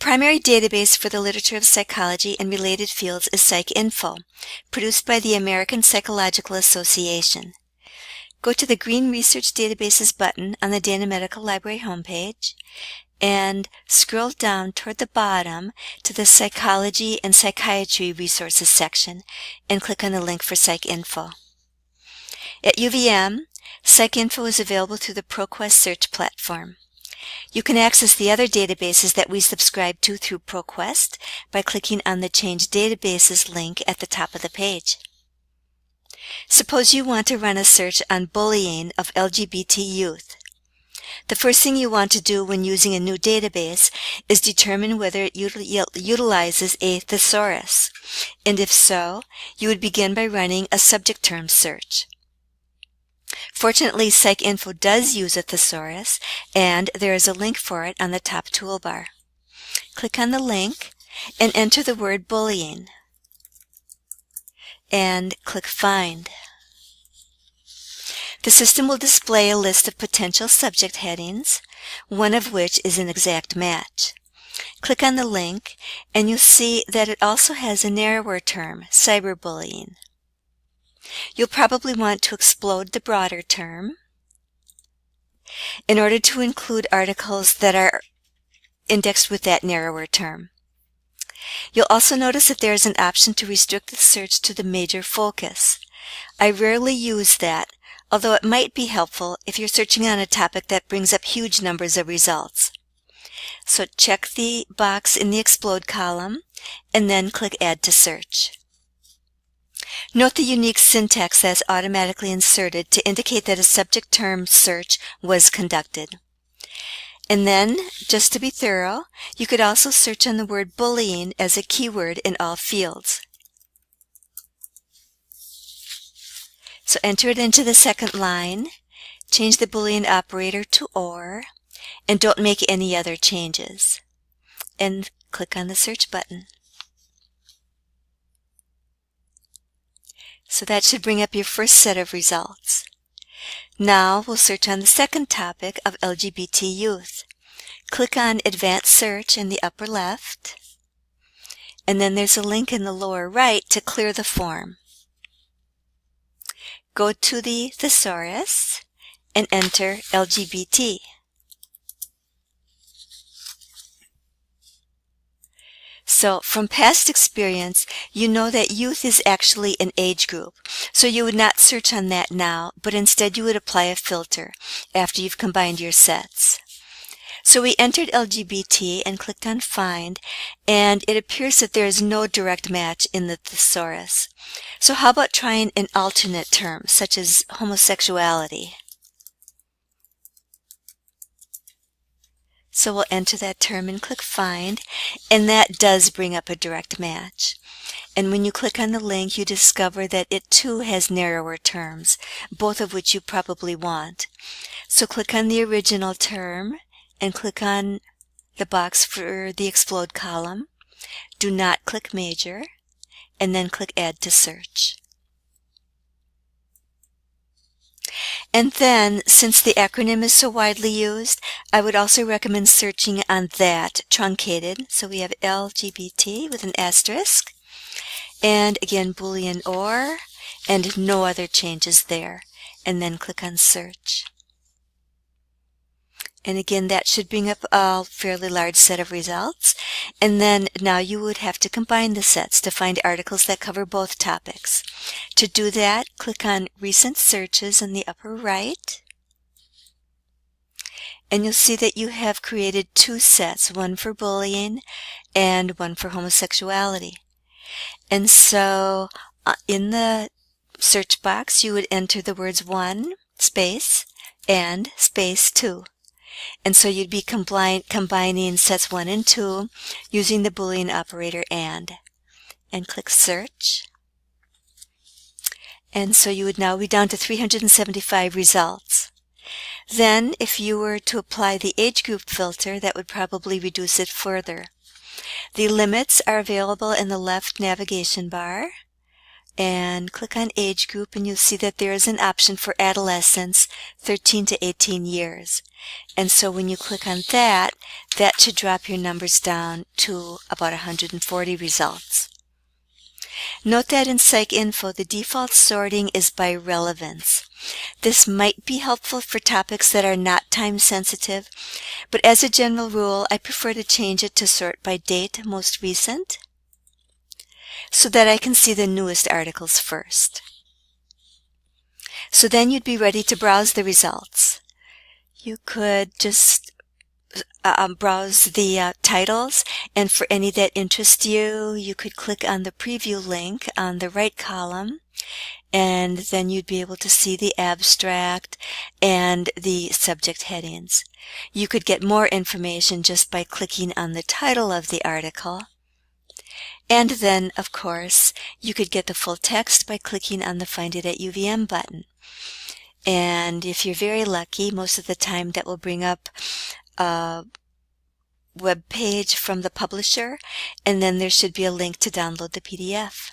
primary database for the literature of psychology and related fields is PsycINFO, produced by the American Psychological Association. Go to the green Research Databases button on the Dana Medical Library homepage and scroll down toward the bottom to the Psychology and Psychiatry Resources section and click on the link for PsycINFO. At UVM, PsycINFO is available through the ProQuest search platform. You can access the other databases that we subscribe to through ProQuest by clicking on the Change Databases link at the top of the page. Suppose you want to run a search on bullying of LGBT youth. The first thing you want to do when using a new database is determine whether it utilizes a thesaurus, and if so, you would begin by running a subject term search. Fortunately, PsycINFO does use a thesaurus, and there is a link for it on the top toolbar. Click on the link and enter the word bullying, and click Find. The system will display a list of potential subject headings, one of which is an exact match. Click on the link, and you'll see that it also has a narrower term, cyberbullying. You'll probably want to explode the broader term in order to include articles that are indexed with that narrower term. You'll also notice that there is an option to restrict the search to the major focus. I rarely use that, although it might be helpful if you're searching on a topic that brings up huge numbers of results. So check the box in the Explode column and then click Add to Search. Note the unique syntax that is automatically inserted to indicate that a subject term search was conducted. And then, just to be thorough, you could also search on the word bullying as a keyword in all fields. So enter it into the second line, change the Boolean operator to OR, and don't make any other changes. And click on the search button. So that should bring up your first set of results. Now we'll search on the second topic of LGBT youth. Click on Advanced Search in the upper left, and then there's a link in the lower right to clear the form. Go to the thesaurus and enter LGBT. So from past experience, you know that youth is actually an age group. So you would not search on that now, but instead you would apply a filter after you've combined your sets. So we entered LGBT and clicked on Find, and it appears that there is no direct match in the thesaurus. So how about trying an alternate term, such as homosexuality? So we'll enter that term and click Find, and that does bring up a direct match. And when you click on the link, you discover that it too has narrower terms, both of which you probably want. So click on the original term and click on the box for the Explode column. Do not click Major, and then click Add to Search. And then, since the acronym is so widely used, I would also recommend searching on that, truncated. So we have LGBT with an asterisk, and again Boolean OR, and no other changes there. And then click on Search. And again, that should bring up a fairly large set of results. And then now you would have to combine the sets to find articles that cover both topics. To do that, click on Recent Searches in the upper right. And you'll see that you have created two sets, one for bullying and one for homosexuality. And so in the search box, you would enter the words 1, space, and space 2. And so you'd be combining sets 1 and 2 using the Boolean operator and click Search. And so you would now be down to 375 results. Then, if you were to apply the age group filter, that would probably reduce it further. The limits are available in the left navigation bar, and click on age group, and you'll see that there is an option for adolescents 13 to 18 years. And so when you click on that, that should drop your numbers down to about 140 results. Note that in PsycINFO, the default sorting is by relevance. This might be helpful for topics that are not time sensitive, but as a general rule, I prefer to change it to sort by date most recent, so that I can see the newest articles first. So then you'd be ready to browse the results. You could just browse the titles, and for any that interest you, you could click on the preview link on the right column, and then you'd be able to see the abstract and the subject headings. You could get more information just by clicking on the title of the article. And then, of course, you could get the full text by clicking on the Find It at UVM button. And if you're very lucky, most of the time that will bring up a web page from the publisher, and then there should be a link to download the PDF.